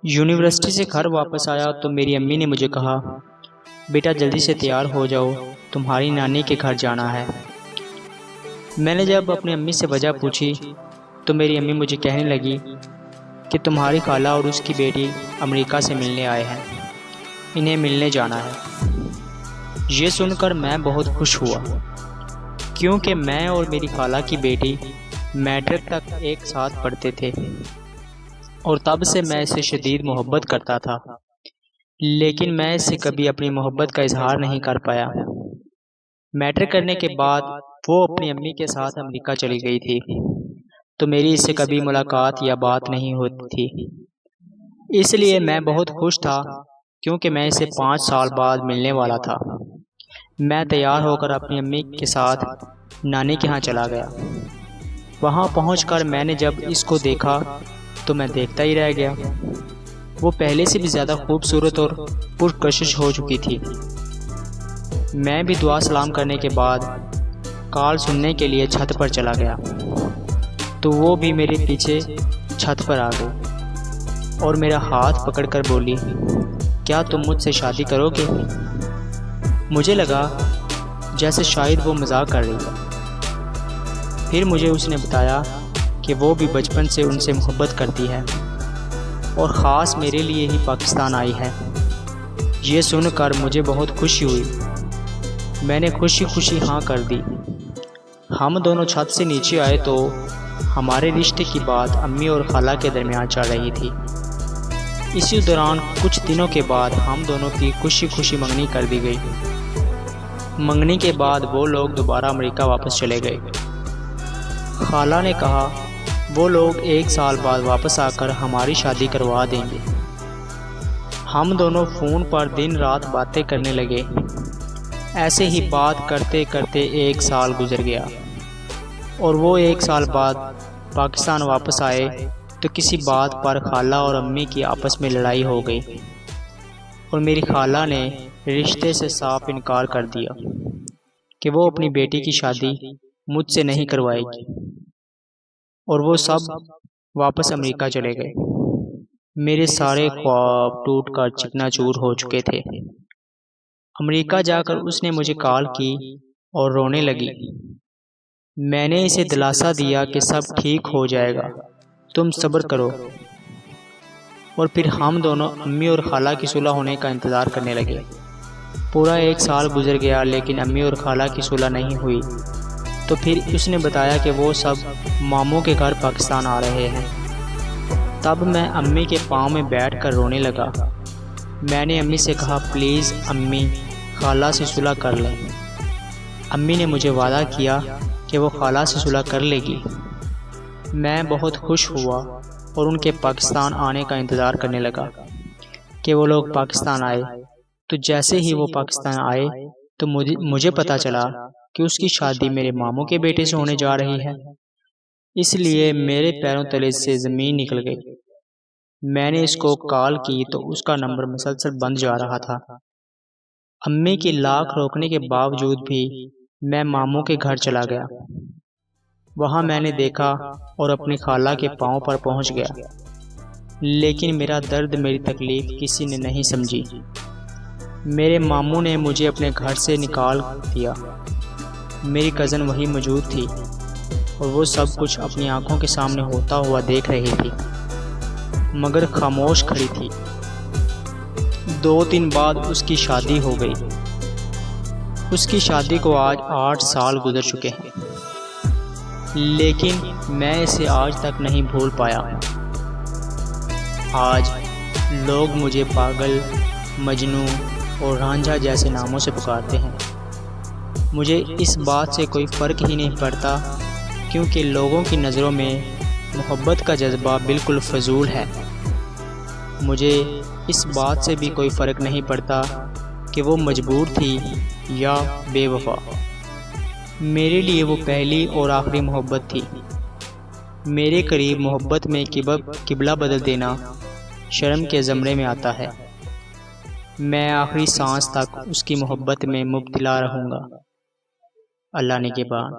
University سے گھر واپس آیا تو میری امی نے مجھے کہا، بیٹا جلدی سے تیار ہو جاؤ، تمہاری نانی کے گھر جانا ہے۔ میں نے جب اپنی امی سے وجہ پوچھی تو میری امی مجھے کہنے لگی کہ تمہاری خالہ اور اس کی بیٹی امریکہ سے ملنے آئے ہیں، انہیں ملنے جانا ہے۔ یہ سن کر میں بہت خوش ہوا، کیونکہ میں اور میری خالہ کی بیٹی میٹرک تک ایک ساتھ پڑھتے تھے اور تب سے میں اسے شدید محبت کرتا تھا، لیکن میں اس سے کبھی اپنی محبت کا اظہار نہیں کر پایا۔ میٹرک کرنے کے بعد وہ اپنی امی کے ساتھ امریکہ چلی گئی تھی، تو میری اس سے کبھی ملاقات یا بات نہیں ہوتی تھی۔ اس لیے میں بہت خوش تھا، کیونکہ میں اسے 5 سال بعد ملنے والا تھا۔ میں تیار ہو کر اپنی امی کے ساتھ نانی کے ہاں چلا گیا۔ وہاں پہنچ کر میں نے جب اس کو دیکھا تو میں دیکھتا ہی رہ گیا۔ وہ پہلے سے بھی زیادہ خوبصورت اور پرکشش ہو چکی تھی۔ میں بھی دعا سلام کرنے کے بعد کال سننے کے لیے چھت پر چلا گیا، تو وہ بھی میرے پیچھے چھت پر آ گئی اور میرا ہاتھ پکڑ کر بولی، کیا تم مجھ سے شادی کرو گے؟ مجھے لگا جیسے شاید وہ مذاق کر رہی ہے۔ پھر مجھے اس نے بتایا کہ وہ بھی بچپن سے ان سے محبت کرتی ہے اور خاص میرے لیے ہی پاکستان آئی ہے۔ یہ سن کر مجھے بہت خوشی ہوئی۔ میں نے خوشی خوشی ہاں کر دی۔ ہم دونوں چھت سے نیچے آئے تو ہمارے رشتے کی بات امی اور خالہ کے درمیان چل رہی تھی۔ اسی دوران کچھ دنوں کے بعد ہم دونوں کی خوشی خوشی منگنی کر دی گئی۔ منگنی کے بعد وہ لوگ دوبارہ امریکہ واپس چلے گئے۔ خالہ نے کہا وہ لوگ 1 سال بعد واپس آ کر ہماری شادی کروا دیں گے۔ ہم دونوں فون پر دن رات باتیں کرنے لگے۔ ایسے ہی بات کرتے کرتے 1 سال گزر گیا اور وہ 1 سال بعد پاکستان واپس آئے تو کسی بات پر خالہ اور امی کی آپس میں لڑائی ہو گئی اور میری خالہ نے رشتے سے صاف انکار کر دیا کہ وہ اپنی بیٹی کی شادی مجھ سے نہیں کروائے گی، اور وہ سب واپس امریکہ چلے گئے۔ میرے سارے خواب ٹوٹ کر چکنا چور ہو چکے تھے۔ امریکہ جا کر اس نے مجھے کال کی اور رونے لگی۔ میں نے اسے دلاسا دیا کہ سب ٹھیک ہو جائے گا، تم صبر کرو، اور پھر ہم دونوں امی اور خالہ کی صلح ہونے کا انتظار کرنے لگے۔ پورا 1 سال گزر گیا لیکن امی اور خالہ کی صلح نہیں ہوئی، تو پھر اس نے بتایا کہ وہ سب ماموں کے گھر پاکستان آ رہے ہیں۔ تب میں امی کے پاؤں میں بیٹھ کر رونے لگا۔ میں نے امی سے کہا، پلیز امی، خالہ سے صلح کر لیں۔ امی نے مجھے وعدہ کیا کہ وہ خالہ سے صلح کر لے گی۔ میں بہت خوش ہوا اور ان کے پاکستان آنے کا انتظار کرنے لگا کہ وہ لوگ پاکستان آئے۔ تو جیسے ہی وہ پاکستان آئے تو مجھے پتہ چلا کہ اس کی شادی میرے ماموں کے بیٹے سے ہونے جا رہی ہے۔ اس لیے میرے پیروں تلے سے زمین نکل گئی۔ میں نے اس کو کال کی تو اس کا نمبر مسلسل بند جا رہا تھا۔ امی کی لاکھ روکنے کے باوجود بھی میں ماموں کے گھر چلا گیا۔ وہاں میں نے دیکھا اور اپنی خالہ کے پاؤں پر پہنچ گیا، لیکن میرا درد، میری تکلیف کسی نے نہیں سمجھی۔ میرے ماموں نے مجھے اپنے گھر سے نکال دیا۔ میری کزن وہیں موجود تھی اور وہ سب کچھ اپنی آنکھوں کے سامنے ہوتا ہوا دیکھ رہی تھی، مگر خاموش کھڑی تھی۔ 2 دن بعد اس کی شادی ہو گئی۔ اس کی شادی کو آج 8 سال گزر چکے ہیں، لیکن میں اسے آج تک نہیں بھول پایا۔ آج لوگ مجھے پاگل، مجنوں اور رانجھا جیسے ناموں سے پکارتے ہیں۔ مجھے اس بات سے کوئی فرق ہی نہیں پڑتا، کیونکہ لوگوں کی نظروں میں محبت کا جذبہ بالکل فضول ہے۔ مجھے اس بات سے بھی کوئی فرق نہیں پڑتا کہ وہ مجبور تھی یا بے وفا۔ میرے لیے وہ پہلی اور آخری محبت تھی۔ میرے قریب محبت میں قبلہ بدل دینا شرم کے زمرے میں آتا ہے۔ میں آخری سانس تک اس کی محبت میں مبتلا رہوں گا۔ اللہ نگہبان۔